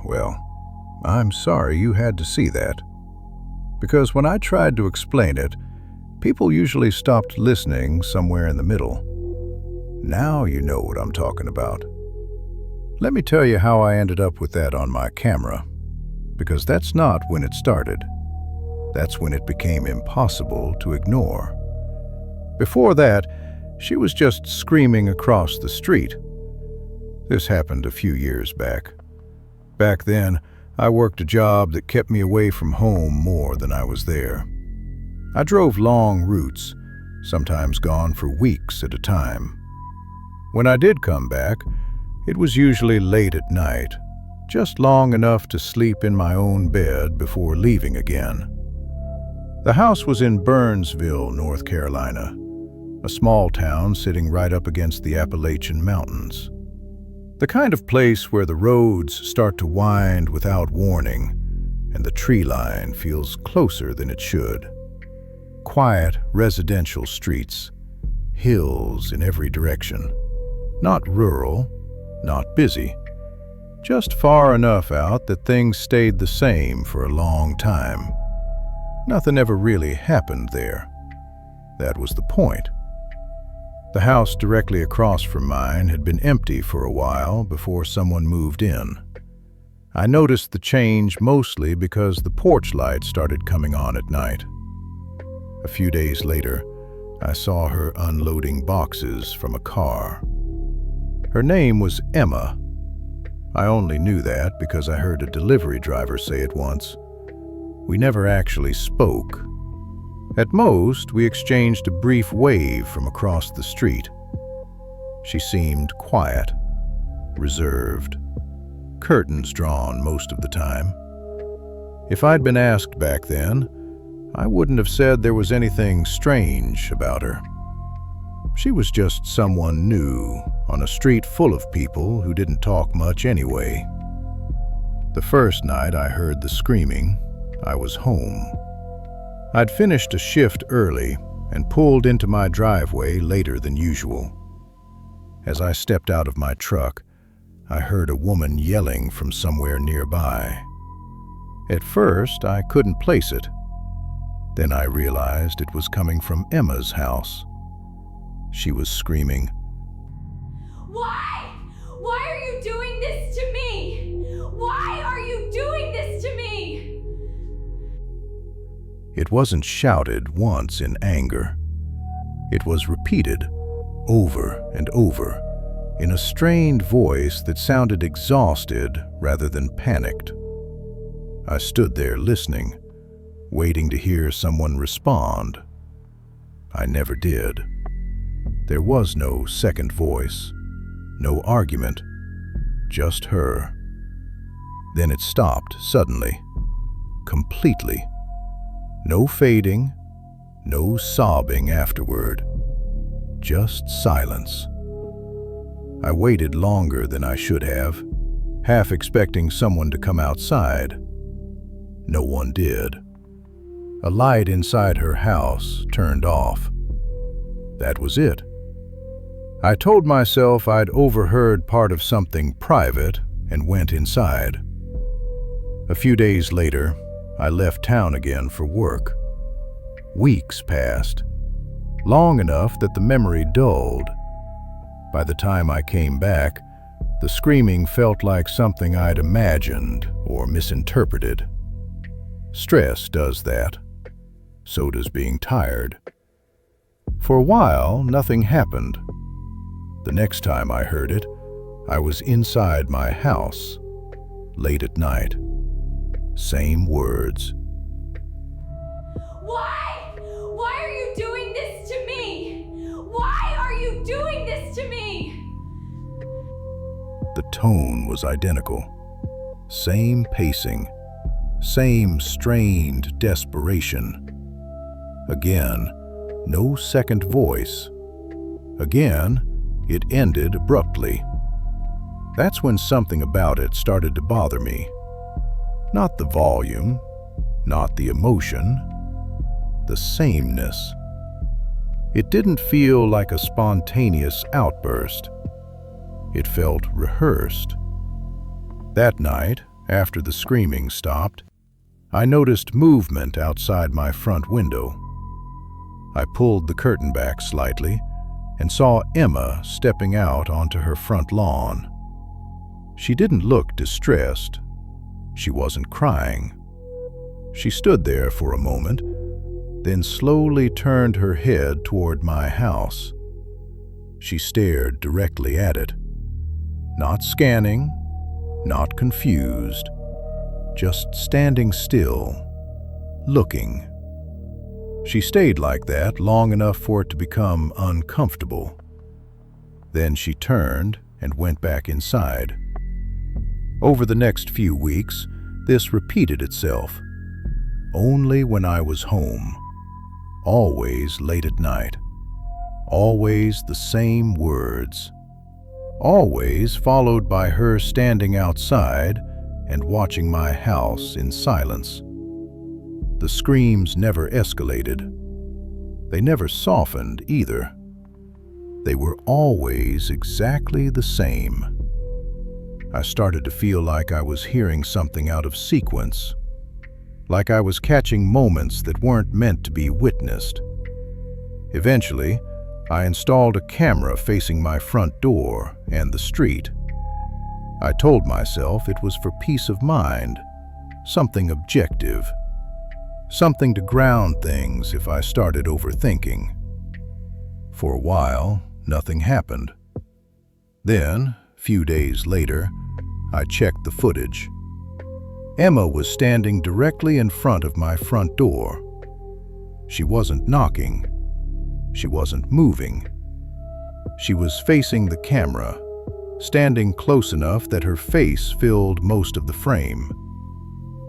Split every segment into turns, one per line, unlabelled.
Well, I'm sorry you had to see that. Because when I tried to explain it, people usually stopped listening somewhere in the middle. Now you know what I'm talking about. Let me tell you how I ended up with that on my camera. Because that's not when it started. That's when it became impossible to ignore. Before that, she was just screaming across the street. This happened a few years back. Back then, I worked a job that kept me away from home more than I was there. I drove long routes, sometimes gone for weeks at a time. When I did come back, it was usually late at night, just long enough to sleep in my own bed before leaving again. The house was in Burnsville, North Carolina, a small town sitting right up against the Appalachian Mountains. The kind of place where the roads start to wind without warning and the tree line feels closer than it should. Quiet residential streets, hills in every direction. Not rural, not busy. Just far enough out that things stayed the same for a long time. Nothing ever really happened there. That was the point. The house directly across from mine had been empty for a while before someone moved in. I noticed the change mostly because the porch light started coming on at night. A few days later, I saw her unloading boxes from a car. Her name was Emma. I only knew that because I heard a delivery driver say it once. We never actually spoke. At most, we exchanged a brief wave from across the street. She seemed quiet, reserved, curtains drawn most of the time. If I'd been asked back then, I wouldn't have said there was anything strange about her. She was just someone new on a street full of people who didn't talk much anyway. The first night I heard the screaming, I was home. I'd finished a shift early and pulled into my driveway later than usual. As I stepped out of my truck, I heard a woman yelling from somewhere nearby. At first, I couldn't place it. Then I realized it was coming from Emma's house. She was screaming,
"Why? Why are you doing this to me? Why are you doing this to me?"
It wasn't shouted once in anger. It was repeated over and over in a strained voice that sounded exhausted rather than panicked. I stood there listening, waiting to hear someone respond. I never did. There was no second voice, no argument, just her. Then it stopped suddenly, completely. No fading, no sobbing afterward, just silence. I waited longer than I should have, half expecting someone to come outside. No one did. A light inside her house turned off. That was it. I told myself I'd overheard part of something private and went inside. A few days later, I left town again for work. Weeks passed, long enough that the memory dulled. By the time I came back, the screaming felt like something I'd imagined or misinterpreted. Stress does that. So does being tired. For a while, nothing happened. The next time I heard it, I was inside my house, late at night. Same words.
"Why? Why are you doing this to me? Why are you doing this to me?"
The tone was identical. Same pacing, same strained desperation. Again, no second voice. Again, it ended abruptly. That's when something about it started to bother me. Not the volume, not the emotion, the sameness. It didn't feel like a spontaneous outburst. It felt rehearsed. That night, After the screaming stopped, I noticed movement outside my front window. I pulled the curtain back slightly and saw Emma stepping out onto her front lawn. She didn't look distressed. She wasn't crying. She stood there for a moment, then slowly turned her head toward my house. She stared directly at it, not scanning, not confused, just standing still, looking. She stayed like that long enough for it to become uncomfortable. Then she turned and went back inside. Over the next few weeks, this repeated itself. Only when I was home. Always late at night. Always the same words. Always followed by her standing outside and watching my house in silence. The screams never escalated. They never softened either. They were always exactly the same. I started to feel like I was hearing something out of sequence, like I was catching moments that weren't meant to be witnessed. Eventually, I installed a camera facing my front door and the street. I told myself it was for peace of mind, something objective, something to ground things if I started overthinking. For a while, nothing happened. Then, a few days later, I checked the footage. Emma was standing directly in front of my front door. She wasn't knocking. She wasn't moving. She was facing the camera, standing close enough that her face filled most of the frame.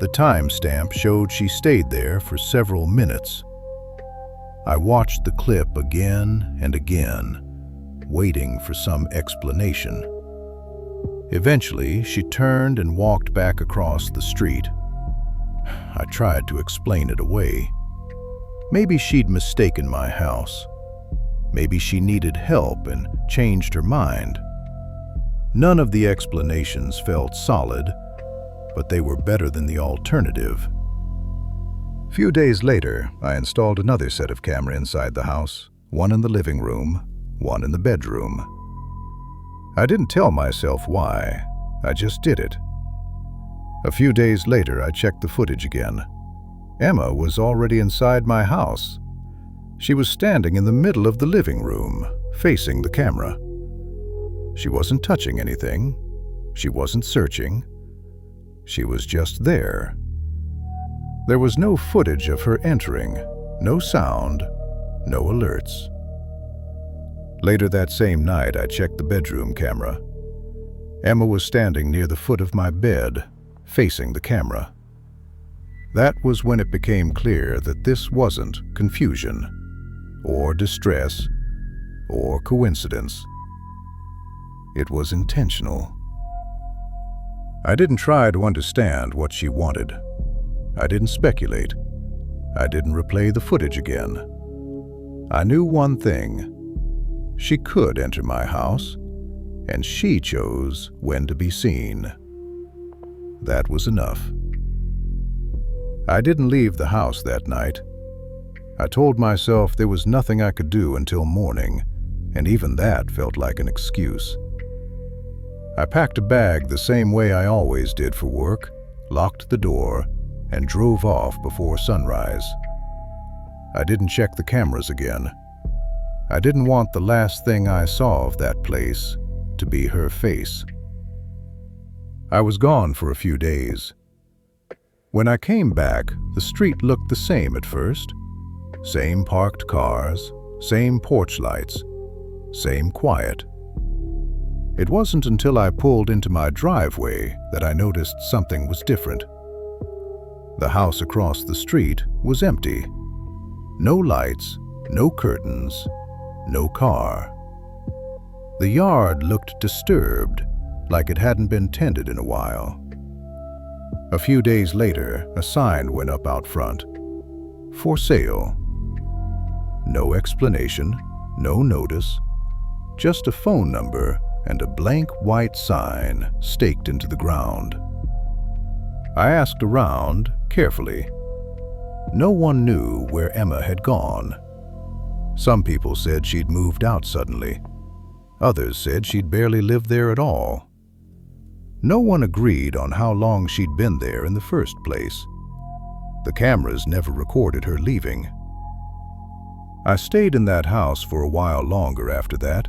The timestamp showed she stayed there for several minutes. I watched the clip again and again, waiting for some explanation. Eventually, she turned and walked back across the street. I tried to explain it away. Maybe she'd mistaken my house. Maybe she needed help and changed her mind. None of the explanations felt solid, but they were better than the alternative. A few days later, I installed another set of cameras inside the house, one in the living room, one in the bedroom. I didn't tell myself why, I just did it. A few days later, I checked the footage again. Emma was already inside my house. She was standing in the middle of the living room, facing the camera. She wasn't touching anything. She wasn't searching. She was just there. There was no footage of her entering, no sound, no alerts. Later that same night, I checked the bedroom camera. Emma was standing near the foot of my bed, facing the camera. That was when it became clear that this wasn't confusion, or distress, or coincidence. It was intentional. I didn't try to understand what she wanted. I didn't speculate. I didn't replay the footage again. I knew one thing. She could enter my house, and she chose when to be seen. That was enough. I didn't leave the house that night. I told myself there was nothing I could do until morning, and even that felt like an excuse. I packed a bag the same way I always did for work, locked the door, and drove off before sunrise. I didn't check the cameras again. I didn't want the last thing I saw of that place to be her face. I was gone for a few days. When I came back, the street looked the same at first. Same parked cars, same porch lights, same quiet. It wasn't until I pulled into my driveway that I noticed something was different. The house across the street was empty. No lights, no curtains, no car. The yard looked disturbed, like it hadn't been tended in a while. A few days later, a sign went up out front. For sale. No explanation, no notice, just a phone number and a blank white sign staked into the ground. I asked around carefully. No one knew where Emma had gone. Some people said she'd moved out suddenly. Others said she'd barely lived there at all. No one agreed on how long she'd been there in the first place. The cameras never recorded her leaving. I stayed in that house for a while longer after that,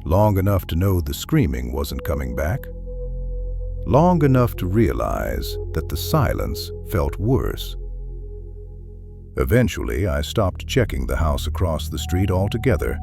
long enough to know the screaming wasn't coming back, long enough to realize that the silence felt worse. Eventually, I stopped checking the house across the street altogether.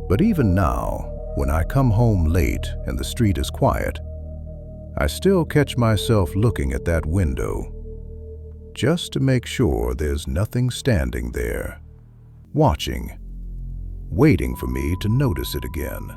But even now, when I come home late and the street is quiet, I still catch myself looking at that window, just to make sure there's nothing standing there, watching, waiting for me to notice it again.